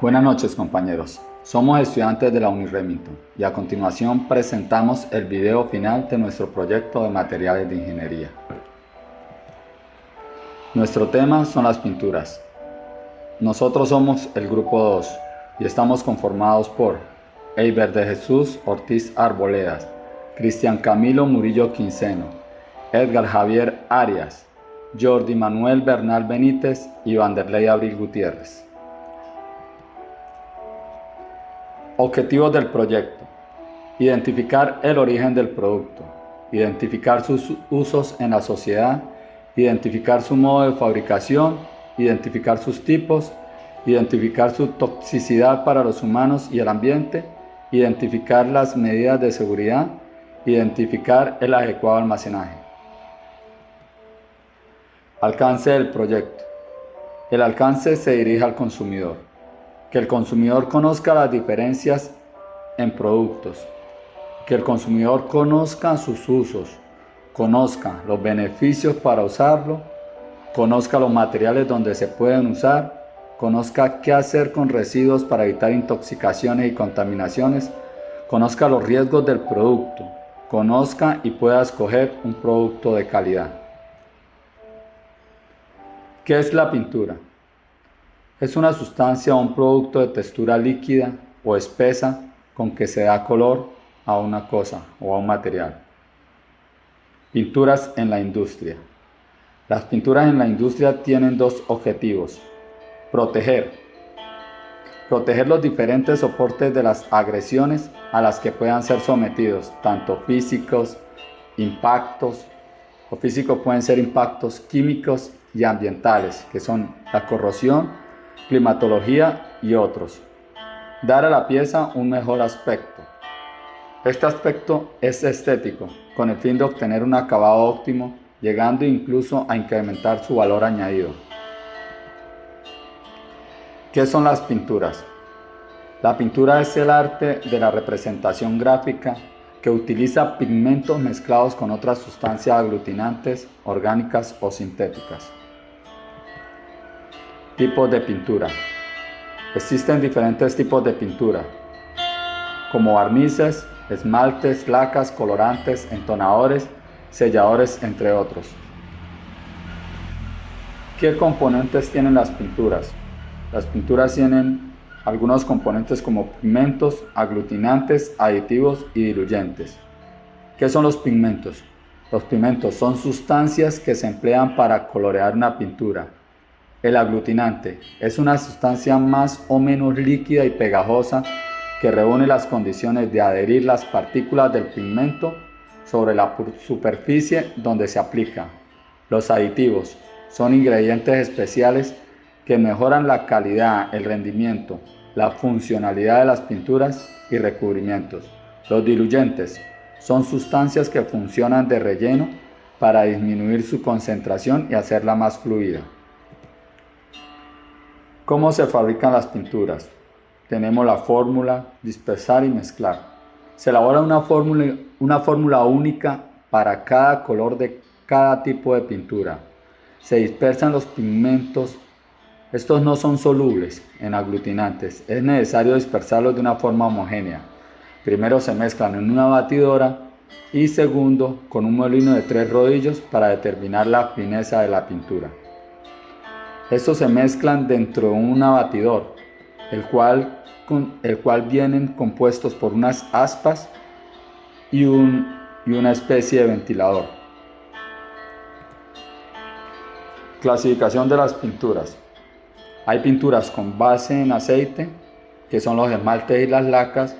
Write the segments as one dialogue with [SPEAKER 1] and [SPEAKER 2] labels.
[SPEAKER 1] Buenas noches, compañeros. Somos estudiantes de la Uniremington y a continuación presentamos el video final de nuestro proyecto de materiales de ingeniería. Nuestro tema son las pinturas. Nosotros somos el grupo 2 y estamos conformados por Eiber de Jesús Ortiz Arboledas, Cristian Camilo Murillo Quinceno, Edgar Javier Arias, Jordi Manuel Bernal Benítez y Vanderlei Abril Gutiérrez. Objetivos del proyecto: identificar el origen del producto, identificar sus usos en la sociedad, identificar su modo de fabricación, identificar sus tipos, identificar su toxicidad para los humanos y el ambiente, identificar las medidas de seguridad, identificar el adecuado almacenaje. Alcance del proyecto: el alcance se dirige al consumidor. Que el consumidor conozca las diferencias en productos, que el consumidor conozca sus usos, conozca los beneficios para usarlo, conozca los materiales donde se pueden usar, conozca qué hacer con residuos para evitar intoxicaciones y contaminaciones, conozca los riesgos del producto, conozca y pueda escoger un producto de calidad. ¿Qué es la pintura? Es una sustancia o un producto de textura líquida o espesa con que se da color a una cosa o a un material. Pinturas en la industria. Las pinturas en la industria tienen dos objetivos: proteger los diferentes soportes de las agresiones a las que puedan ser sometidos, tanto físicos, impactos, o físicos pueden ser impactos químicos y ambientales, que son la corrosión, climatología y otros. Dar a la pieza un mejor aspecto. Este aspecto es estético, con el fin de obtener un acabado óptimo, llegando incluso a incrementar su valor añadido. ¿Qué son las pinturas? La pintura es el arte de la representación gráfica que utiliza pigmentos mezclados con otras sustancias aglutinantes, orgánicas o sintéticas. Tipos de pintura. Existen diferentes tipos de pintura, como barnices, esmaltes, lacas, colorantes, entonadores, selladores, entre otros. ¿Qué componentes tienen las pinturas? Las pinturas tienen algunos componentes como pigmentos, aglutinantes, aditivos y diluyentes. ¿Qué son los pigmentos? Los pigmentos son sustancias que se emplean para colorear una pintura. El aglutinante es una sustancia más o menos líquida y pegajosa que reúne las condiciones de adherir las partículas del pigmento sobre la superficie donde se aplica. Los aditivos son ingredientes especiales que mejoran la calidad, el rendimiento, la funcionalidad de las pinturas y recubrimientos. Los diluyentes son sustancias que funcionan de relleno para disminuir su concentración y hacerla más fluida. ¿Cómo se fabrican las pinturas? Tenemos la fórmula, dispersar y mezclar. Se elabora una fórmula única para cada color de cada tipo de pintura. Se dispersan los pigmentos. Estos no son solubles en aglutinantes. Es necesario dispersarlos de una forma homogénea. Primero se mezclan en una batidora y segundo con un molino de 3 rodillos para determinar la fineza de la pintura. Estos se mezclan dentro de un batidor, el cual vienen compuestos por unas aspas y una especie de ventilador. Clasificación de las pinturas. Hay pinturas con base en aceite, que son los esmaltes y las lacas,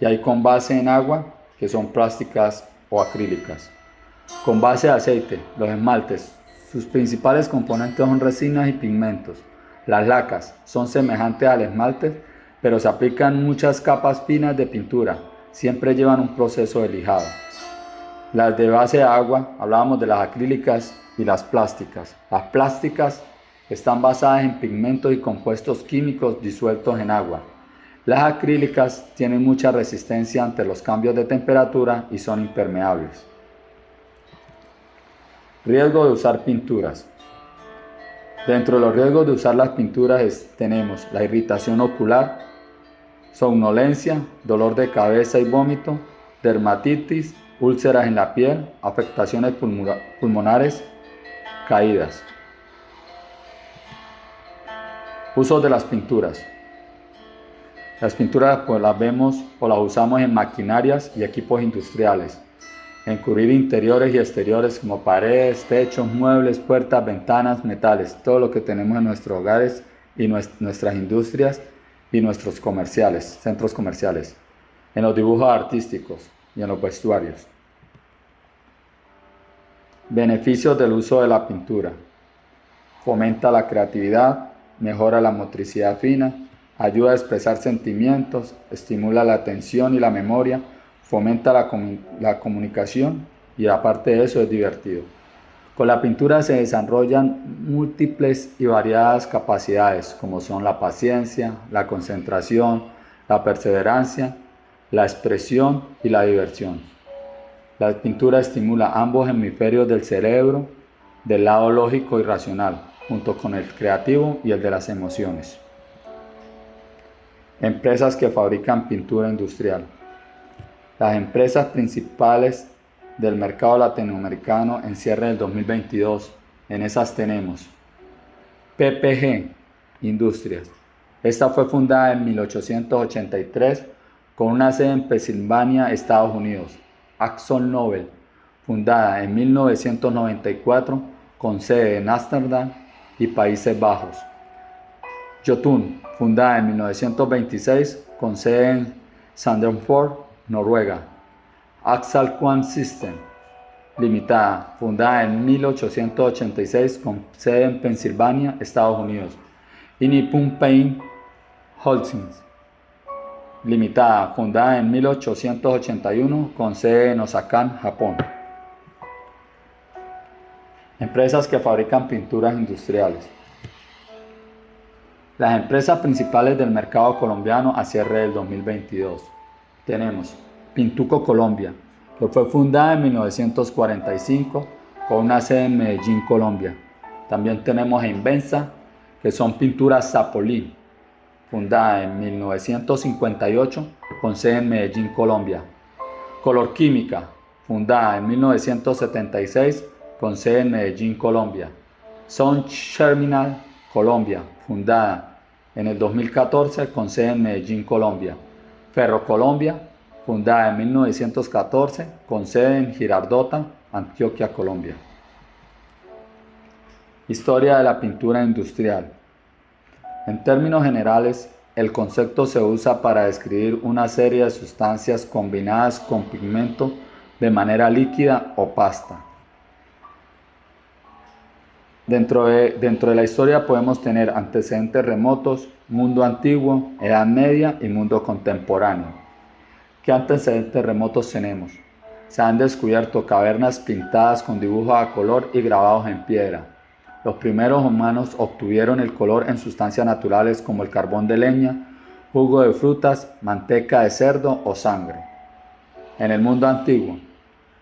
[SPEAKER 1] y hay con base en agua, que son plásticas o acrílicas. Con base de aceite, los esmaltes. Sus principales componentes son resinas y pigmentos. Las lacas son semejantes al esmalte, pero se aplican muchas capas finas de pintura. Siempre llevan un proceso de lijado. Las de base de agua, hablábamos de las acrílicas y las plásticas. Las plásticas están basadas en pigmentos y compuestos químicos disueltos en agua. Las acrílicas tienen mucha resistencia ante los cambios de temperatura y son impermeables. Riesgo de usar pinturas. Dentro de los riesgos de usar las pinturas tenemos la irritación ocular, somnolencia, dolor de cabeza y vómito, dermatitis, úlceras en la piel, afectaciones pulmonares, caídas. Usos de las pinturas. Las pinturas pues las vemos o las usamos en maquinarias y equipos industriales, en cubrir interiores y exteriores como paredes, techos, muebles, puertas, ventanas, metales, todo lo que tenemos en nuestros hogares y nuestras industrias y nuestros centros comerciales, en los dibujos artísticos y en los vestuarios. Beneficios del uso de la pintura. Fomenta la creatividad, mejora la motricidad fina, ayuda a expresar sentimientos, estimula la atención y la memoria, fomenta la comunicación y aparte de eso es divertido. Con la pintura se desarrollan múltiples y variadas capacidades como son la paciencia, la concentración, la perseverancia, la expresión y la diversión. La pintura estimula ambos hemisferios del cerebro, del lado lógico y racional, junto con el creativo y el de las emociones. Empresas que fabrican pintura industrial. Las empresas principales del mercado latinoamericano en cierre del 2022, en esas tenemos PPG Industrias. Esta fue fundada en 1883 con una sede en Pensilvania, Estados Unidos. Akzo Nobel, fundada en 1994 con sede en Ámsterdam y Países Bajos. Jotun, fundada en 1926 con sede en Sandefjord, Noruega. Axal Quant System Limitada, fundada en 1886 con sede en Pensilvania, Estados Unidos. Y Nippon Paint Holdings Limitada, fundada en 1881 con sede en Osaka, Japón. Empresas que fabrican pinturas industriales. Las empresas principales del mercado colombiano a cierre del 2022. Tenemos Pintuco Colombia, que fue fundada en 1945 con una sede en Medellín, Colombia. También tenemos a Invenza, que son pinturas Zapolín, fundada en 1958 con sede en Medellín, Colombia. Color Química, fundada en 1976 con sede en Medellín, Colombia. Sun Terminal Colombia, fundada en el 2014 con sede en Medellín, Colombia. Ferro Colombia, fundada en 1914 con sede en Girardota, Antioquia, Colombia. Historia de la pintura industrial. En términos generales, el concepto se usa para describir una serie de sustancias combinadas con pigmento de manera líquida o pasta. Dentro de la historia podemos tener antecedentes remotos, mundo antiguo, edad media y mundo contemporáneo. ¿Qué antecedentes remotos tenemos? Se han descubierto cavernas pintadas con dibujos a color y grabados en piedra. Los primeros humanos obtuvieron el color en sustancias naturales como el carbón de leña, jugo de frutas, manteca de cerdo o sangre. En el mundo antiguo,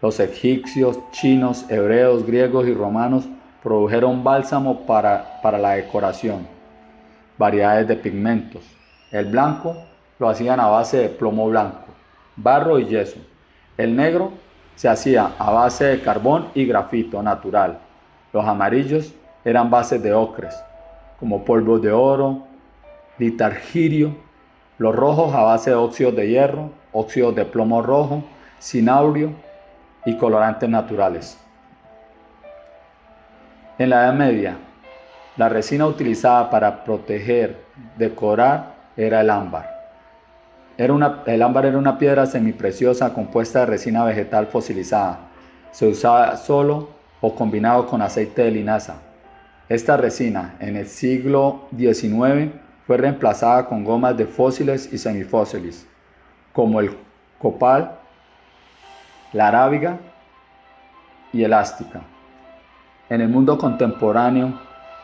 [SPEAKER 1] los egipcios, chinos, hebreos, griegos y romanos produjeron bálsamo para la decoración, variedades de pigmentos. El blanco lo hacían a base de plomo blanco, barro y yeso. El negro se hacía a base de carbón y grafito natural. Los amarillos eran bases de ocres, como polvo de oro, litargirio. Los rojos a base de óxidos de hierro, óxidos de plomo rojo, cinaurio y colorantes naturales. En la Edad Media, la resina utilizada para proteger, decorar, era el ámbar. El ámbar era una piedra semipreciosa compuesta de resina vegetal fosilizada. Se usaba solo o combinado con aceite de linaza. Esta resina, en el siglo XIX, fue reemplazada con gomas de fósiles y semifósiles, como el copal, la arábiga y el ástica. En el mundo contemporáneo,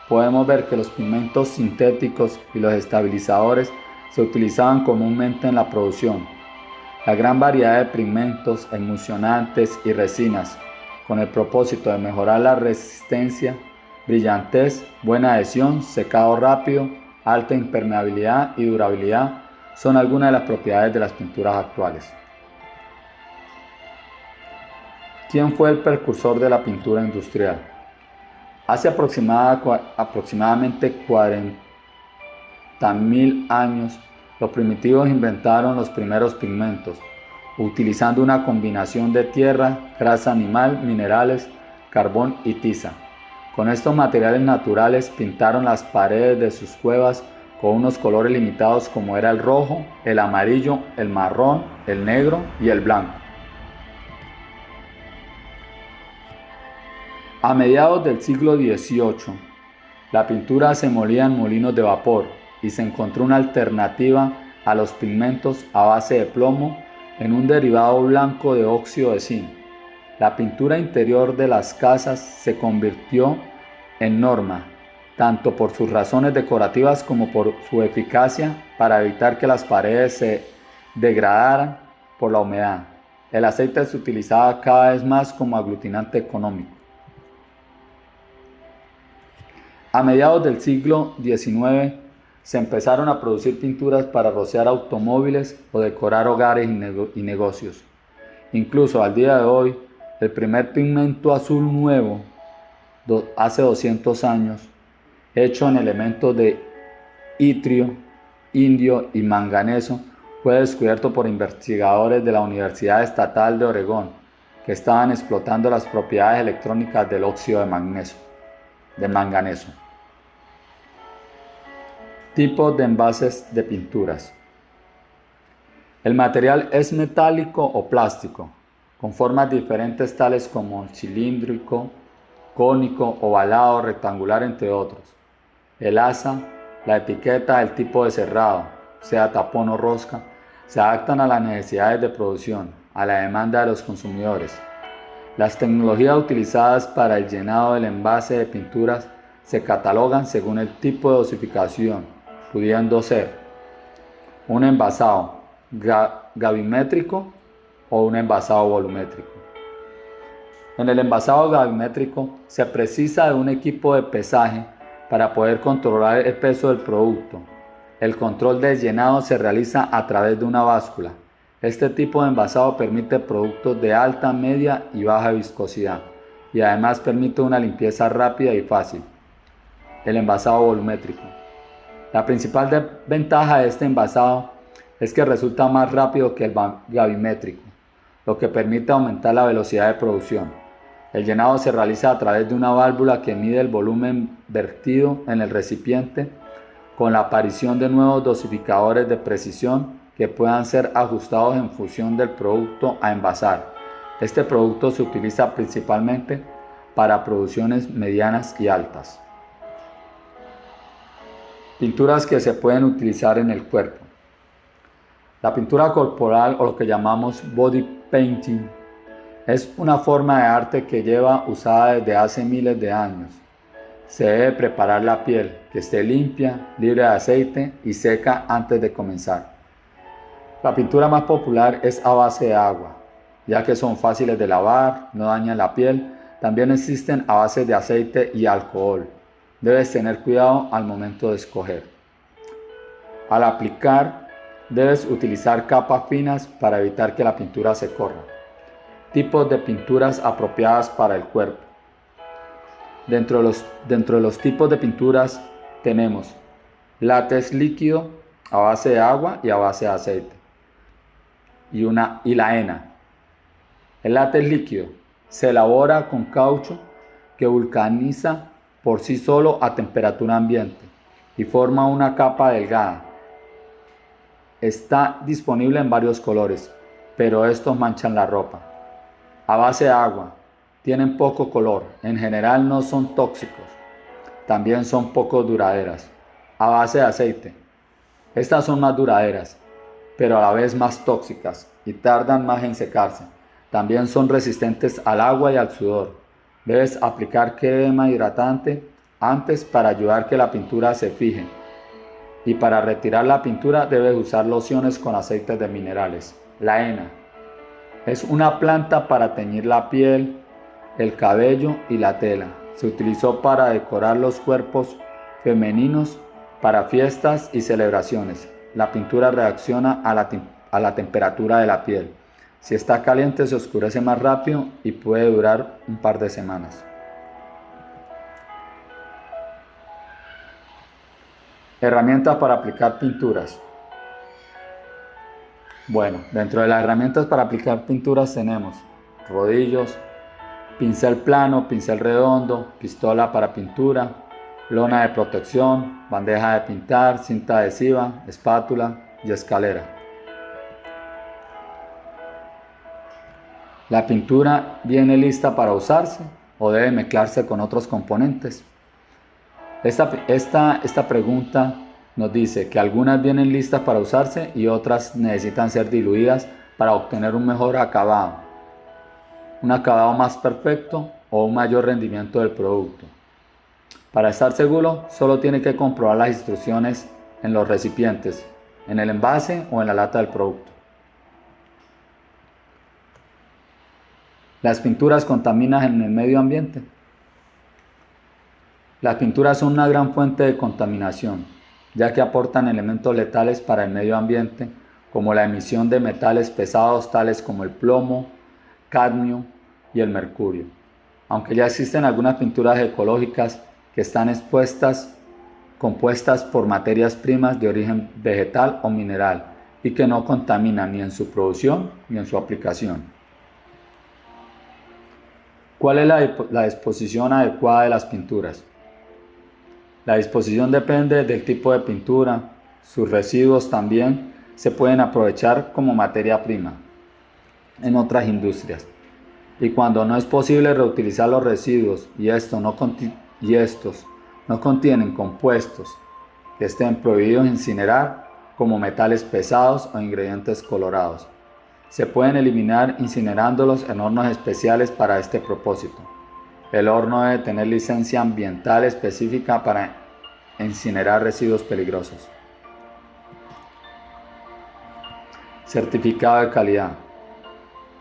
[SPEAKER 1] podemos ver que los pigmentos sintéticos y los estabilizadores se utilizaban comúnmente en la producción. La gran variedad de pigmentos, emulsionantes y resinas, con el propósito de mejorar la resistencia, brillantez, buena adhesión, secado rápido, alta impermeabilidad y durabilidad son algunas de las propiedades de las pinturas actuales. ¿Quién fue el precursor de la pintura industrial? Hace aproximadamente 40.000 años, los primitivos inventaron los primeros pigmentos, utilizando una combinación de tierra, grasa animal, minerales, carbón y tiza. Con estos materiales naturales pintaron las paredes de sus cuevas con unos colores limitados como era el rojo, el amarillo, el marrón, el negro y el blanco. A mediados del siglo XVIII, la pintura se molía en molinos de vapor y se encontró una alternativa a los pigmentos a base de plomo en un derivado blanco de óxido de zinc. La pintura interior de las casas se convirtió en norma, tanto por sus razones decorativas como por su eficacia para evitar que las paredes se degradaran por la humedad. El aceite se utilizaba cada vez más como aglutinante económico. A mediados del siglo XIX se empezaron a producir pinturas para rociar automóviles o decorar hogares y negocios. Incluso al día de hoy, el primer pigmento azul nuevo, hace 200 años, hecho en elementos de itrio, indio y manganeso, fue descubierto por investigadores de la Universidad Estatal de Oregón, que estaban explotando las propiedades electrónicas del óxido de manganeso. Tipos de envases de pinturas. El material es metálico o plástico, con formas diferentes tales como cilíndrico, cónico, ovalado, rectangular, entre otros. El asa, la etiqueta, el tipo de cerrado, sea tapón o rosca, se adaptan a las necesidades de producción, a la demanda de los consumidores. Las tecnologías utilizadas para el llenado del envase de pinturas se catalogan según el tipo de dosificación, pudiendo ser un envasado gravimétrico o un envasado volumétrico. En el envasado gravimétrico se precisa de un equipo de pesaje para poder controlar el peso del producto. El control del llenado se realiza a través de una báscula. Este tipo de envasado permite productos de alta, media y baja viscosidad y además permite una limpieza rápida y fácil. El envasado volumétrico. La principal ventaja de este envasado es que resulta más rápido que el gravimétrico, lo que permite aumentar la velocidad de producción. El llenado se realiza a través de una válvula que mide el volumen vertido en el recipiente, con la aparición de nuevos dosificadores de precisión que puedan ser ajustados en función del producto a envasar. Este producto se utiliza principalmente para producciones medianas y altas. Pinturas que se pueden utilizar en el cuerpo. La pintura corporal, o lo que llamamos body painting, es una forma de arte que lleva usada desde hace miles de años. Se debe preparar la piel, que esté limpia, libre de aceite y seca antes de comenzar. La pintura más popular es a base de agua, ya que son fáciles de lavar, no dañan la piel. También existen a base de aceite y alcohol. Debes tener cuidado al momento de escoger. Al aplicar, debes utilizar capas finas para evitar que la pintura se corra. Tipos de pinturas apropiadas para el cuerpo. Dentro de los tipos de pinturas tenemos látex líquido a base de agua y a base de aceite y la henna. El látex líquido se elabora con caucho que vulcaniza por sí solo a temperatura ambiente y forma una capa delgada. Está disponible en varios colores, pero estos manchan la ropa. A base de agua, tienen poco color, en general no son tóxicos, también son poco duraderas. A base de aceite, estas son más duraderas, pero a la vez más tóxicas y tardan más en secarse. También son resistentes al agua y al sudor. Debes aplicar crema hidratante antes para ayudar que la pintura se fije. Y para retirar la pintura debes usar lociones con aceites de minerales. La henna es una planta para teñir la piel el cabello y la tela. Se utilizó para decorar los cuerpos femeninos para fiestas y celebraciones. La pintura reacciona a la temperatura de la piel. Si está caliente se oscurece más rápido y puede durar un par de semanas. Herramientas para aplicar pinturas. Bueno, dentro de las herramientas para aplicar pinturas tenemos rodillos, pincel plano, pincel redondo, pistola para pintura, lona de protección, bandeja de pintar, cinta adhesiva, espátula y escalera. ¿La pintura viene lista para usarse o debe mezclarse con otros componentes? Esta pregunta nos dice que algunas vienen listas para usarse y otras necesitan ser diluidas para obtener un mejor acabado, un acabado más perfecto o un mayor rendimiento del producto. Para estar seguro, solo tiene que comprobar las instrucciones en los recipientes, en el envase o en la lata del producto. ¿Las pinturas contaminan en el medio ambiente? Las pinturas son una gran fuente de contaminación, ya que aportan elementos letales para el medio ambiente, como la emisión de metales pesados tales como el plomo, cadmio y el mercurio. Aunque ya existen algunas pinturas ecológicas que están compuestas por materias primas de origen vegetal o mineral y que no contaminan ni en su producción ni en su aplicación. ¿Cuál es la disposición adecuada de las pinturas? La disposición depende del tipo de pintura. Sus residuos también se pueden aprovechar como materia prima en otras industrias. Y cuando no es posible reutilizar los residuos y estos no contienen compuestos que estén prohibidos incinerar, como metales pesados o ingredientes colorados, se pueden eliminar incinerándolos en hornos especiales para este propósito. El horno debe tener licencia ambiental específica para incinerar residuos peligrosos. Certificado de calidad.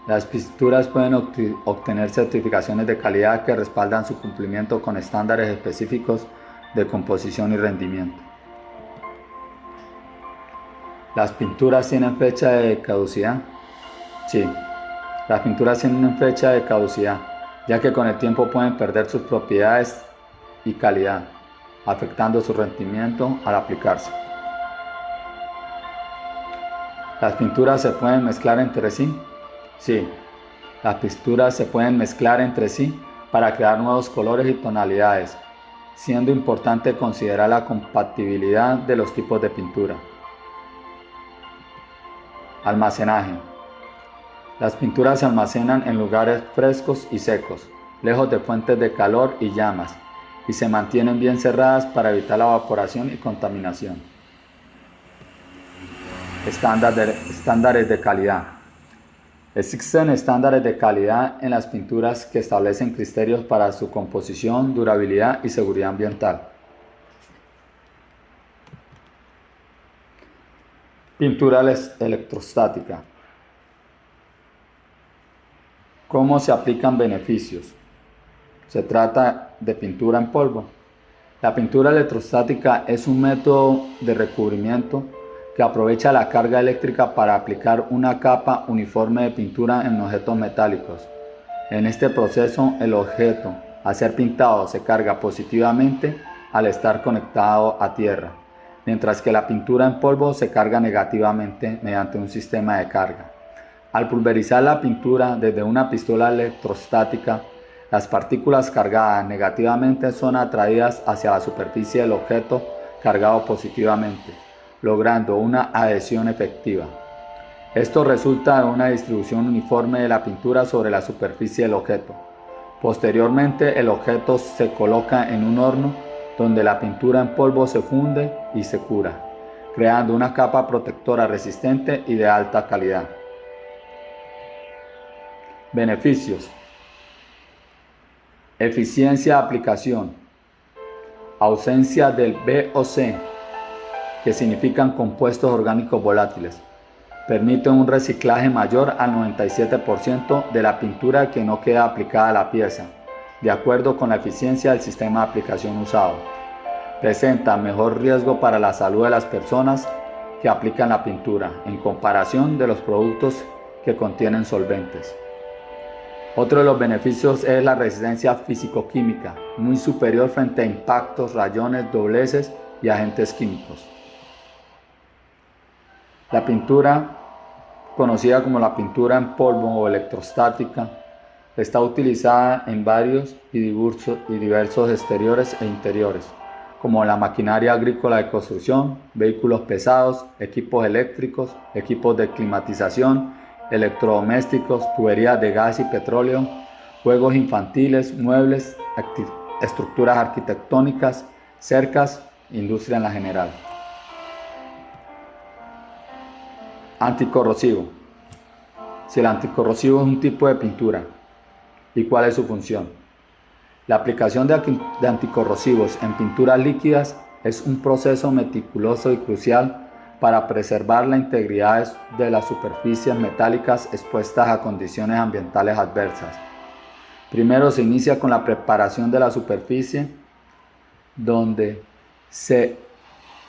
[SPEAKER 1] Las pinturas pueden obtener certificaciones de calidad que respaldan su cumplimiento con estándares específicos de composición y rendimiento. ¿Las pinturas tienen fecha de caducidad? Sí, las pinturas tienen fecha de caducidad, ya que con el tiempo pueden perder sus propiedades y calidad, afectando su rendimiento al aplicarse. ¿Las pinturas se pueden mezclar entre sí? Sí, las pinturas se pueden mezclar entre sí para crear nuevos colores y tonalidades, siendo importante considerar la compatibilidad de los tipos de pintura. Almacenaje. Las pinturas se almacenan en lugares frescos y secos, lejos de fuentes de calor y llamas, y se mantienen bien cerradas para evitar la evaporación y contaminación. Estándares de calidad. Existen estándares de calidad en las pinturas que establecen criterios para su composición, durabilidad y seguridad ambiental. Pintura electrostática. ¿Cómo se aplican beneficios? Se trata de pintura en polvo. La pintura electrostática es un método de recubrimiento que aprovecha la carga eléctrica para aplicar una capa uniforme de pintura en objetos metálicos. En este proceso, el objeto, al ser pintado, se carga positivamente al estar conectado a tierra, mientras que la pintura en polvo se carga negativamente mediante un sistema de carga. Al pulverizar la pintura desde una pistola electrostática, las partículas cargadas negativamente son atraídas hacia la superficie del objeto cargado positivamente, logrando una adhesión efectiva. Esto resulta en una distribución uniforme de la pintura sobre la superficie del objeto. Posteriormente, el objeto se coloca en un horno donde la pintura en polvo se funde y se cura, creando una capa protectora resistente y de alta calidad. Beneficios. Eficiencia de aplicación. Ausencia del VOC, que significan compuestos orgánicos volátiles. Permite un reciclaje mayor al 97% de la pintura que no queda aplicada a la pieza, de acuerdo con la eficiencia del sistema de aplicación usado. Presenta mejor riesgo para la salud de las personas que aplican la pintura, en comparación de los productos que contienen solventes. Otro de los beneficios es la resistencia físico-química, muy superior frente a impactos, rayones, dobleces y agentes químicos. La pintura, conocida como la pintura en polvo o electrostática, está utilizada en varios y diversos exteriores e interiores, como la maquinaria agrícola de construcción, vehículos pesados, equipos eléctricos, equipos de climatización, electrodomésticos, tuberías de gas y petróleo, juegos infantiles, muebles, estructuras arquitectónicas, cercas, industria en la general. Anticorrosivo. Si el anticorrosivo es un tipo de pintura, ¿y cuál es su función? La aplicación de anticorrosivos en pinturas líquidas es un proceso meticuloso y crucial para preservar la integridad de las superficies metálicas expuestas a condiciones ambientales adversas. Primero se inicia con la preparación de la superficie, donde se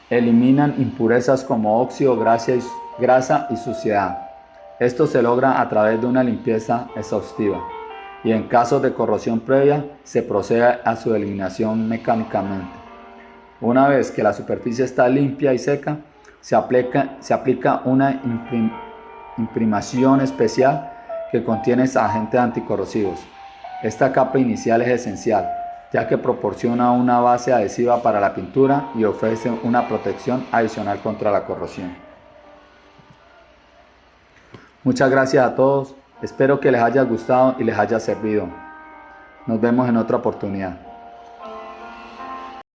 [SPEAKER 1] eliminan impurezas como óxido, grasa y suciedad. Esto se logra a través de una limpieza exhaustiva, y en casos de corrosión previa se procede a su eliminación mecánicamente. Una vez que la superficie está limpia y seca, se aplica una imprimación especial que contiene agentes anticorrosivos. Esta capa inicial es esencial, ya que proporciona una base adhesiva para la pintura y ofrece una protección adicional contra la corrosión. Muchas gracias a todos, espero que les haya gustado y les haya servido. Nos vemos en otra oportunidad.